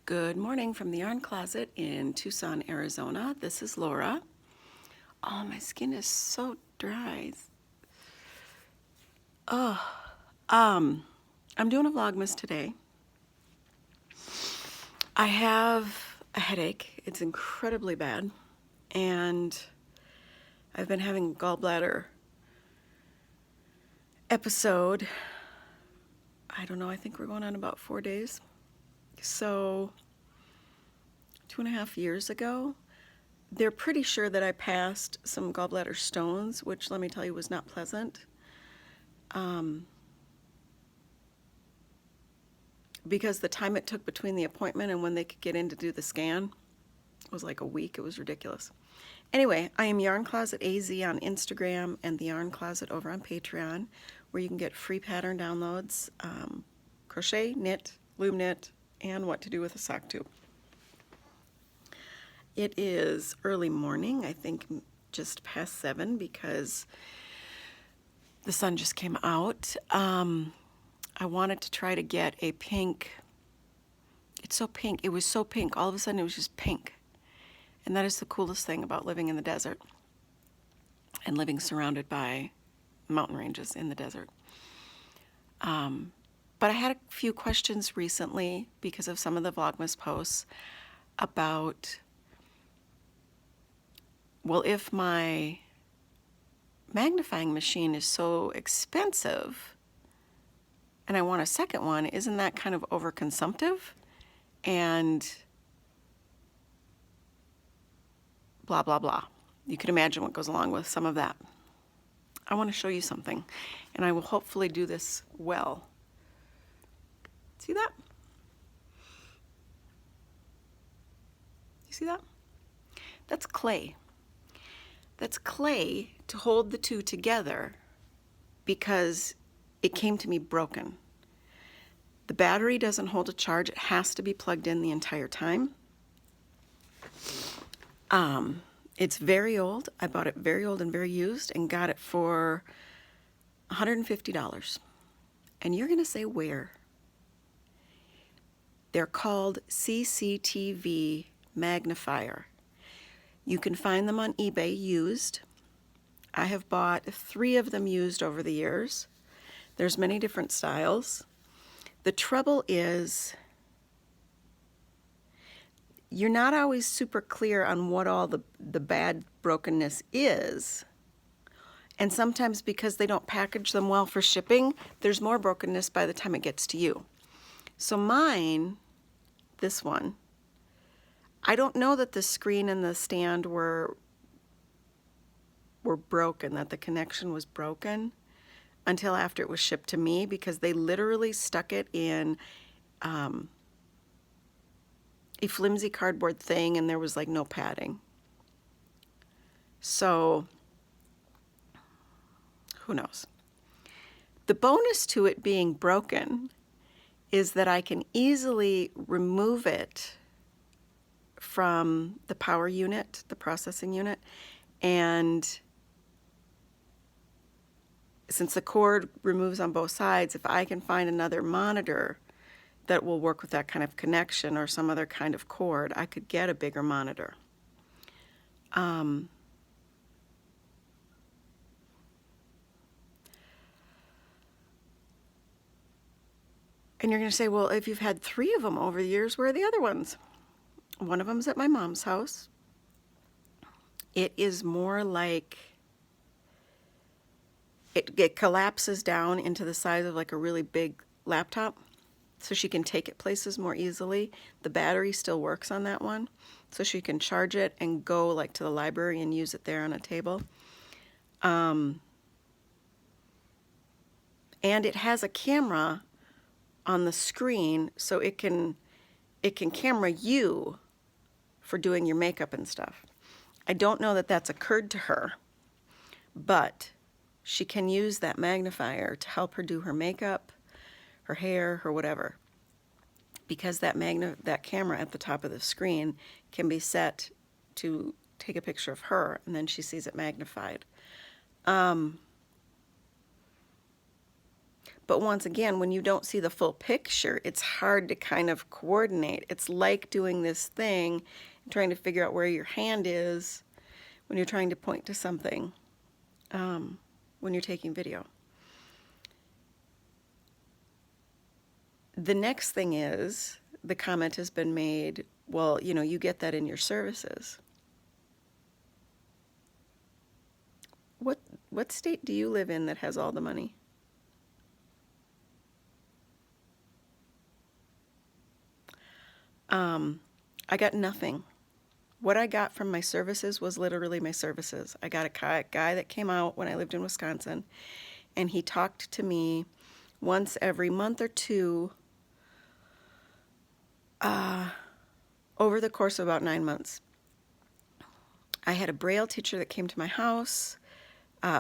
Good morning from the Yarn Closet in Tucson, Arizona. This is Laura. Oh, my skin is so dry. Oh, I'm doing a Vlogmas today. I have a headache. It's incredibly bad, and I've been having a gallbladder episode. I don't know, I think we're going on about 4 days. So 2.5 years ago, they're pretty sure that I passed some gallbladder stones, which, let me tell you, was not pleasant. Because the time it took between the appointment and when they could get in to do the scan was like a week. It was ridiculous. Anyway, I am Yarn Closet AZ on Instagram and the Yarn Closet over on Patreon, where you can get free pattern downloads, crochet, knit, loom knit, and what to do with a sock tube. It is early morning, I think just past 7, because the sun just came out. I wanted to try to get a pink. It's so pink. It was so pink. All of a sudden, it was just pink. And that is the coolest thing about living in the desert and living surrounded by mountain ranges in the desert. But I had a few questions recently because of some of the Vlogmas posts about, well, if my magnifying machine is so expensive and I want a second one, isn't that kind of overconsumptive? And blah, blah, blah. You can imagine what goes along with some of that. I want to show you something, and I will hopefully do this well. See that? You see that? That's clay. That's clay to hold the two together because it came to me broken. The battery doesn't hold a charge. It has to be plugged in the entire time. It's very old. I bought it very old and very used and got it for $150. And you're going to say, where? They're called CCTV magnifier. You can find them on eBay used. I have bought 3 of them used over the years. There's many different styles. The trouble is, you're not always super clear on what all the bad brokenness is. And sometimes because they don't package them well for shipping, there's more brokenness by the time it gets to you. So mine, this one, I don't know that the screen and the stand were broken, that the connection was broken until after it was shipped to me, because they literally stuck it in a flimsy cardboard thing, and there was like no padding. So who knows? The bonus to it being broken is that I can easily remove it from the power unit, the processing unit, and since the cord removes on both sides, if I can find another monitor that will work with that kind of connection or some other kind of cord, I could get a bigger monitor. And you're going to say, well, if you've had 3 of them over the years, where are the other ones? One of them's at my mom's house. It is more like it collapses down into the size of like a really big laptop, so she can take it places more easily. The battery still works on that one, so she can charge it and go like to the library and use it there on a table. And it has a camera on the screen, so it can camera you for doing your makeup and stuff. I don't know that that's occurred to her, but she can use that magnifier to help her do her makeup, her hair, her whatever, because that camera at the top of the screen can be set to take a picture of her, and then she sees it magnified. But once again, when you don't see the full picture, it's hard to kind of coordinate. It's like doing this thing, trying to figure out where your hand is when you're trying to point to something when you're taking video. The next thing is, the comment has been made, well, you know, you get that in your services. What state do you live in that has all the money? I got nothing. What I got from my services was literally my services. I got a guy that came out when I lived in Wisconsin, and he talked to me once every month or two over the course of about 9 months. I had a braille teacher that came to my house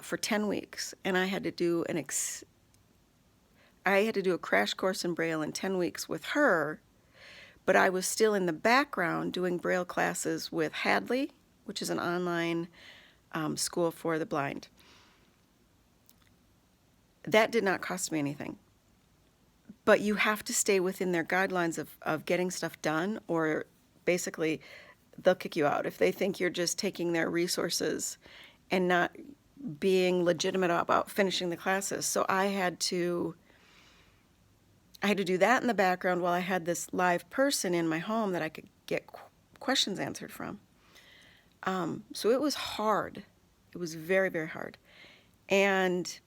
for 10 weeks, and I had to do a crash course in braille in 10 weeks with her. But I was still in the background doing braille classes with Hadley, which is an online school for the blind. That did not cost me anything. But you have to stay within their guidelines of getting stuff done, or basically they'll kick you out if they think you're just taking their resources and not being legitimate about finishing the classes. So I had to do that in the background while I had this live person in my home that I could get questions answered from. So it was hard. It was very, very hard. And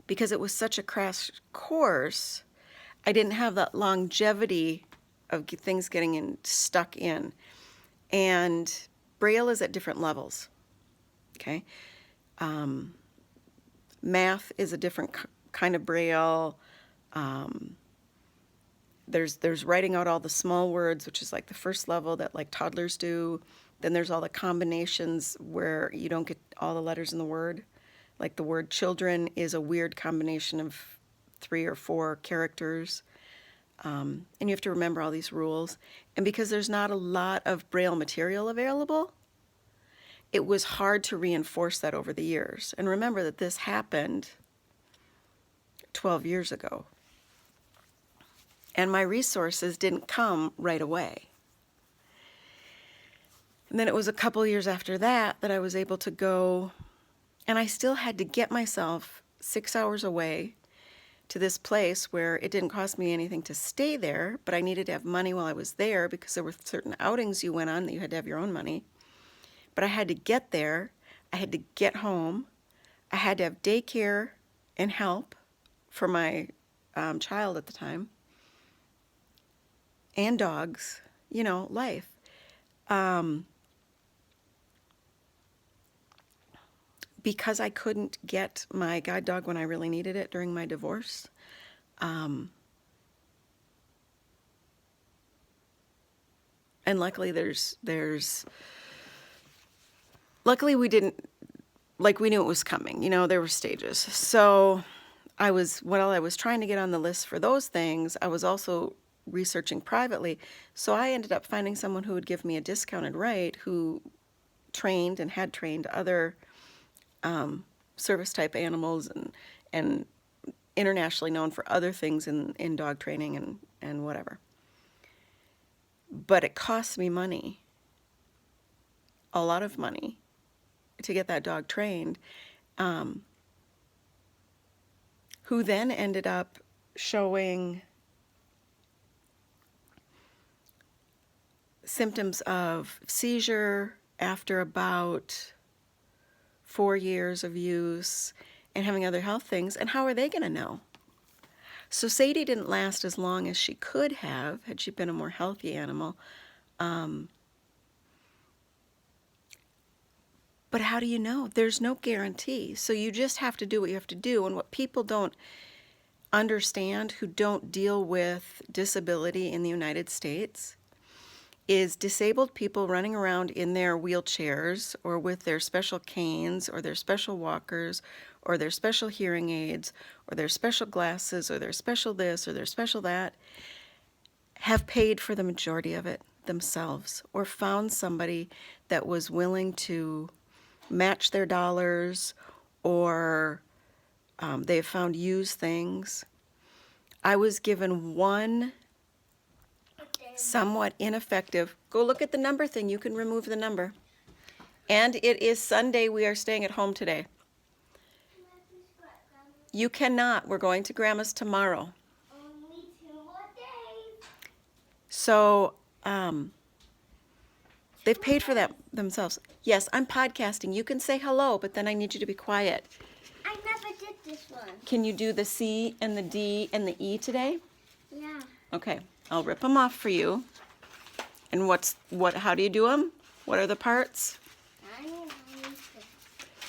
because it was such a crash course, I didn't have that longevity of things getting stuck in. And braille is at different levels. Okay? Math is a different kind of braille. There's writing out all the small words, which is like the first level that like toddlers do. Then there's all the combinations where you don't get all the letters in the word. Like the word children is a weird combination of 3 or 4 characters. And you have to remember all these rules. And because there's not a lot of braille material available, it was hard to reinforce that over the years. And remember that this happened 12 years ago. And my resources didn't come right away. And then it was a couple years after that I was able to go, and I still had to get myself 6 hours away to this place where it didn't cost me anything to stay there, but I needed to have money while I was there because there were certain outings you went on that you had to have your own money. But I had to get there, I had to get home, I had to have daycare and help for my child at the time, and dogs, you know, life. Because I couldn't get my guide dog when I really needed it during my divorce, and luckily luckily we didn't, like we knew it was coming, you know, there were stages. So while I was trying to get on the list for those things, I was also researching privately. So I ended up finding someone who would give me a discounted rate, who trained and had trained other service type animals and internationally known for other things in dog training and whatever. But it cost me money, a lot of money, to get that dog trained, who then ended up showing symptoms of seizure after about 4 years of use and having other health things. And how are they going to know? So Sadie didn't last as long as she could have had she been a more healthy animal. But how do you know? There's no guarantee. So you just have to do what you have to do. And what people don't understand who don't deal with disability in the United States is disabled people running around in their wheelchairs or with their special canes or their special walkers or their special hearing aids or their special glasses or their special this or their special that have paid for the majority of it themselves, or found somebody that was willing to match their dollars or They have found used things. I was given one somewhat ineffective. Go look at the number thing. You can remove the number. And it is Sunday. We are staying at home today. You cannot. We're going to Grandma's tomorrow. Only 2 more days. So, they've paid for that themselves. Yes, I'm podcasting. You can say hello, but then I need you to be quiet. I never did this one. Can you do the C and the D and the E today? Yeah. Okay, I'll rip them off for you. And how do you do them? What are the parts?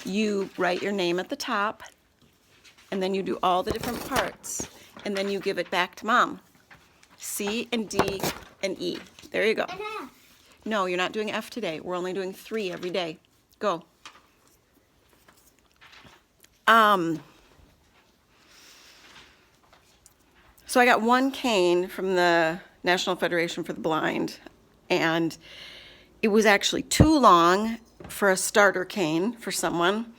You write your name at the top, and then you do all the different parts, and then you give it back to Mom. C and D and E. There you go. And F. No, you're not doing F today. We're only doing 3 every day. Go. So I got one cane from the National Federation for the Blind, and it was actually too long for a starter cane for someone.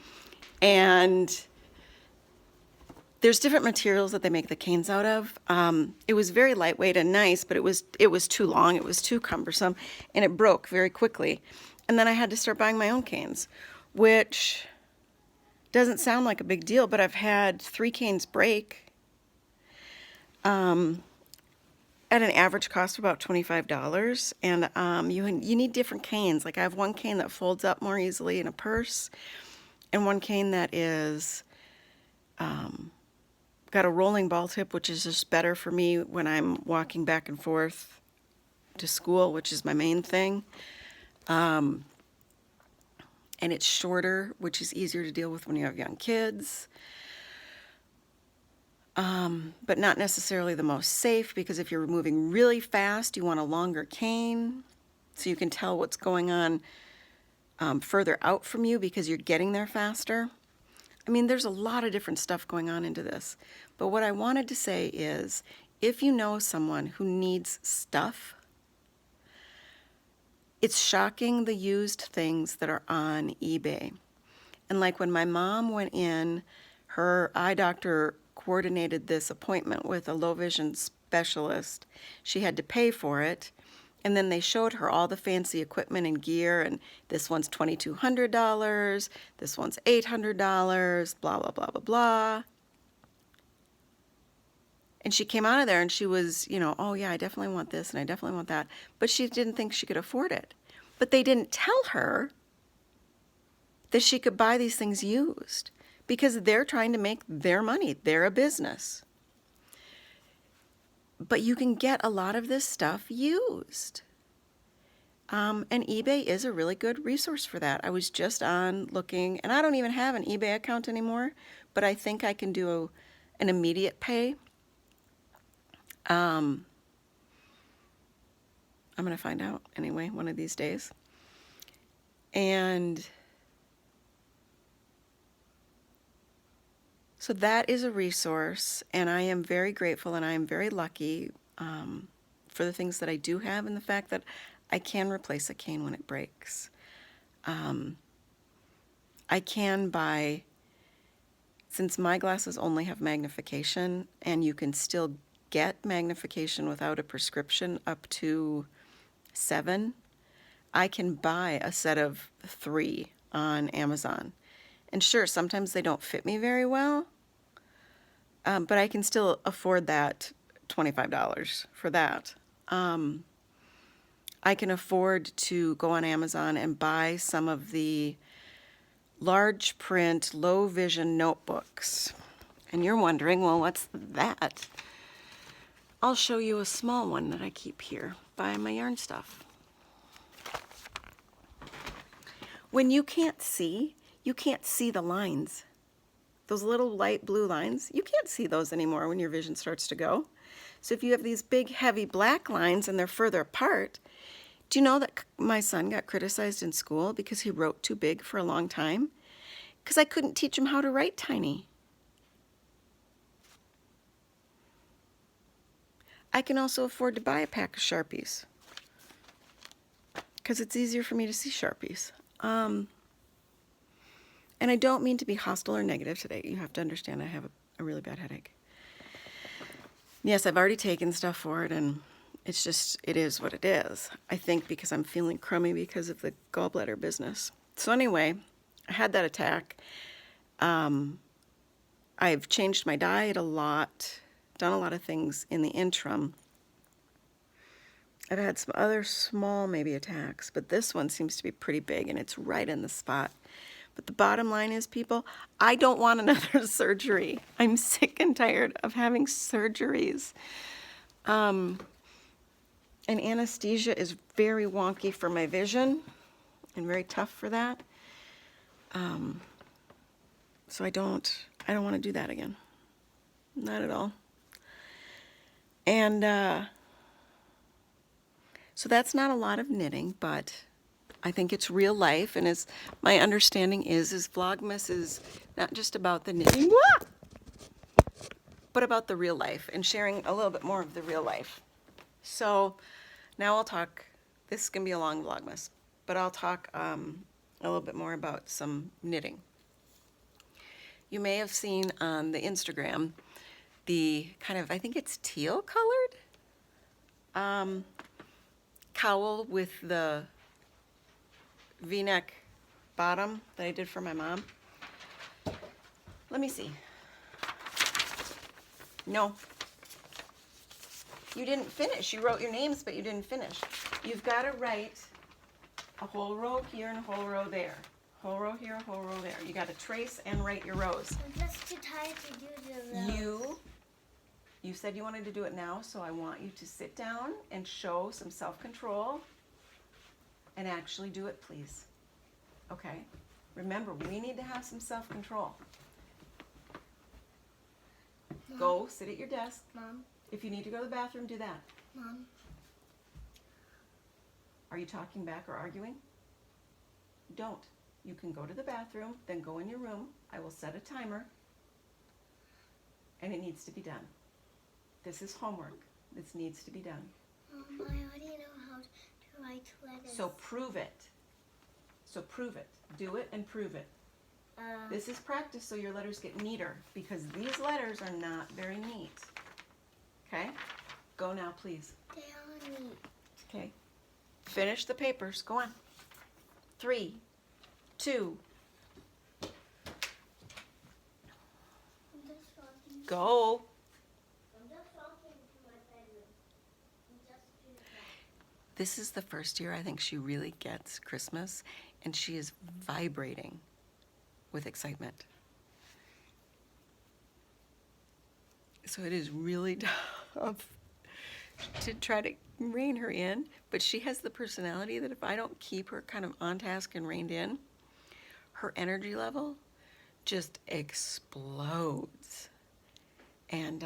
And there's different materials that they make the canes out of. It was very lightweight and nice, but it was too long. It was too cumbersome, and it broke very quickly. And then I had to start buying my own canes, which doesn't sound like a big deal, but I've had 3 canes break at an average cost of about $25. And you need different canes. Like I have one cane that folds up more easily in a purse, and one cane that is got a rolling ball tip, which is just better for me when I'm walking back and forth to school, which is my main thing. And it's shorter, which is easier to deal with when you have young kids. But not necessarily the most safe, because if you're moving really fast, you want a longer cane so you can tell what's going on further out from you because you're getting there faster. I mean, there's a lot of different stuff going on into this. But what I wanted to say is, if you know someone who needs stuff, it's shocking the used things that are on eBay. And like when my mom went in, her eye doctor coordinated this appointment with a low vision specialist. She had to pay for it. And then they showed her all the fancy equipment and gear, and this one's $2,200, this one's $800, blah, blah, blah, blah, blah. And she came out of there and she was, oh yeah, I definitely want this and I definitely want that. But she didn't think she could afford it. But they didn't tell her that she could buy these things used, because they're trying to make their money. They're a business. But you can get a lot of this stuff used. And eBay is a really good resource for that. I was just on looking, and I don't even have an eBay account anymore, but I think I can do an immediate pay. I'm going to find out anyway, one of these days. And so that is a resource, and I am very grateful and I am very lucky for the things that I do have, and the fact that I can replace a cane when it breaks. I can buy, since my glasses only have magnification, and you can still get magnification without a prescription up to 7, I can buy a set of 3 on Amazon. And sure, sometimes they don't fit me very well, but I can still afford that $25 for that. I can afford to go on Amazon and buy some of the large print, low vision notebooks. And you're wondering, well, what's that? I'll show you a small one that I keep here by my yarn stuff. When you can't see the lines. Those little light blue lines, you can't see those anymore when your vision starts to go. So if you have these big, heavy black lines and they're further apart, do you know that my son got criticized in school because he wrote too big for a long time? Because I couldn't teach him how to write tiny. I can also afford to buy a pack of Sharpies because it's easier for me to see Sharpies. And And I don't mean to be hostile or negative today. You have to understand I have a really bad headache. Yes, I've already taken stuff for it, and it's just, it is what it is. I think because I'm feeling crummy because of the gallbladder business. So anyway, I had that attack. I've changed my diet a lot, done a lot of things in the interim. I've had some other small maybe attacks, but this one seems to be pretty big, and it's right in the spot. But the bottom line is, people, I don't want another surgery. I'm sick and tired of having surgeries. And anesthesia is very wonky for my vision and very tough for that. So I don't want to do that again. Not at all. And so that's not a lot of knitting, but I think it's real life, and as my understanding is Vlogmas is not just about the knitting, but about the real life and sharing a little bit more of the real life. So now I'll talk, this is going to be a long Vlogmas, but I'll talk a little bit more about some knitting. You may have seen on the Instagram the kind of, I think it's teal colored cowl with the V-neck bottom that I did for my mom. Let me see. No. You didn't finish. You wrote your names, but you didn't finish. You've got to write a whole row here and a whole row there. Whole row here, a whole row there. You got to trace and write your rows. I'm just too tired to do the rows. You said you wanted to do it now, so I want you to sit down and show some self-control and actually do it, please. Okay? Remember, we need to have some self-control. Go sit at your desk. Mom. If you need to go to the bathroom, do that. Mom. Are you talking back or arguing? Don't. You can go to the bathroom, then go in your room. I will set a timer, and it needs to be done. This is homework. This needs to be done. Mom, I already know how to write letters. So prove it. So prove it. Do it and prove it. This is practice so your letters get neater, because these letters are not very neat. Okay? Go now, please. They are neat. Okay. Finish the papers. Go on. 3, 2. I'm just walking. Go. I'm just walking to my bedroom. I'm just doing that. This is the first year I think she really gets Christmas, and she is vibrating with excitement. So it is really tough to try to rein her in, but she has the personality that if I don't keep her kind of on task and reined in, her energy level just explodes. And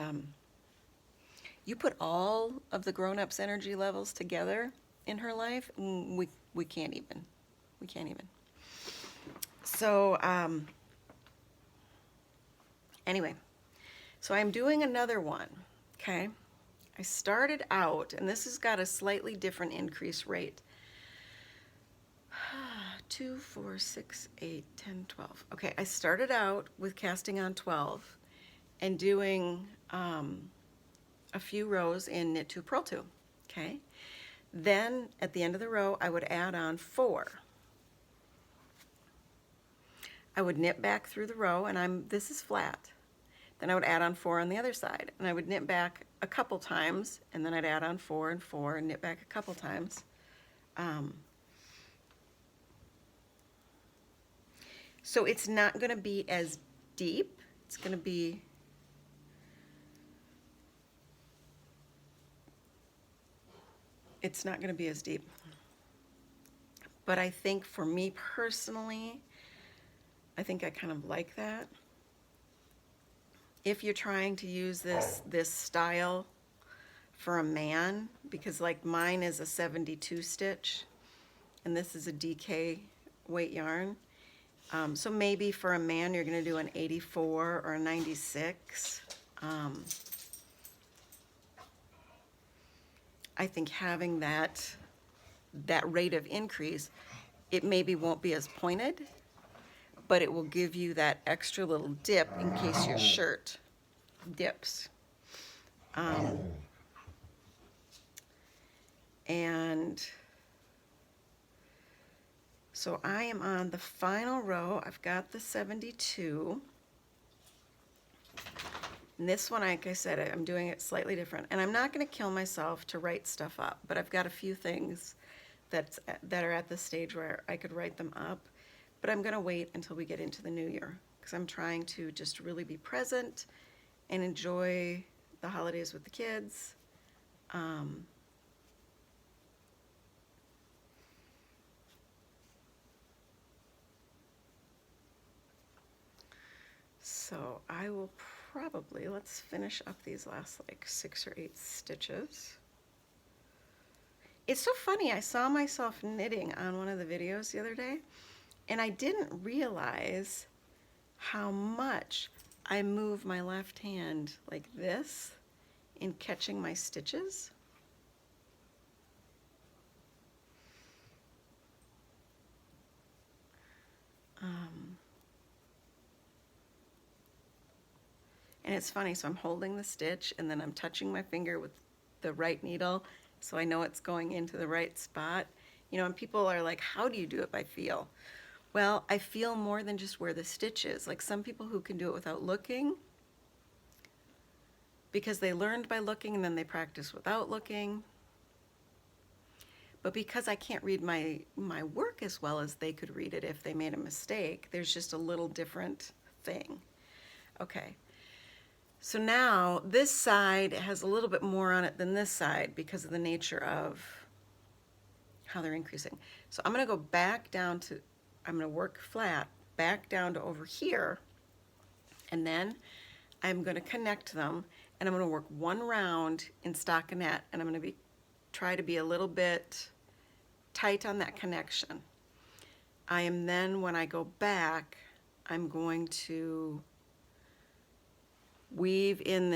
you put all of the grown-ups' energy levels together in her life, we can't even. We can't even. So anyway, so I'm doing another one, okay? I started out, and this has got a slightly different increase rate. 2, 4, 6, 8, 10, 12. Okay, I started out with casting on 12 and doing a few rows in knit 2, purl 2, okay? Then at the end of the row, I would add on 4. I would knit back through the row, and this is flat. Then I would add on 4 on the other side, and I would knit back a couple times, and then I'd add on 4 and 4 and knit back a couple times. So it's not going to be as deep. It's going to be not going to be as deep. But I think for me personally, I think I kind of like that. If you're trying to use this style for a man, because like mine is a 72 stitch and this is a DK weight yarn, so maybe for a man you're going to do an 84 or a 96. I think having that rate of increase, it maybe won't be as pointed, but it will give you that extra little dip in case your shirt dips. And so I am on the final row. I've got the 72. And this one, like I said, I'm doing it slightly different. And I'm not going to kill myself to write stuff up, but I've got a few things that are at the stage where I could write them up. But I'm going to wait until we get into the new year because I'm trying to just really be present and enjoy the holidays with the kids. So I will probably, let's finish up these last like 6 or 8 stitches. It's so funny, I saw myself knitting on one of the videos the other day, and I didn't realize how much I move my left hand like this in catching my stitches. And it's funny, so I'm holding the stitch and then I'm touching my finger with the right needle so I know it's going into the right spot. You know, and people are like, how do you do it by feel? Well, I feel more than just where the stitch is. Like some people who can do it without looking because they learned by looking and then they practice without looking. But because I can't read my work as well as they could read it if they made a mistake, there's just a little different thing. Okay. So now this side has a little bit more on it than this side because of the nature of how they're increasing. So I'm going to go back down to, I'm going to work flat, back down to over here, and then I'm going to connect them, and I'm going to work one round in stockinette, and I'm going to try to be a little bit tight on that connection. I am then, when I go back, I'm going to weave in this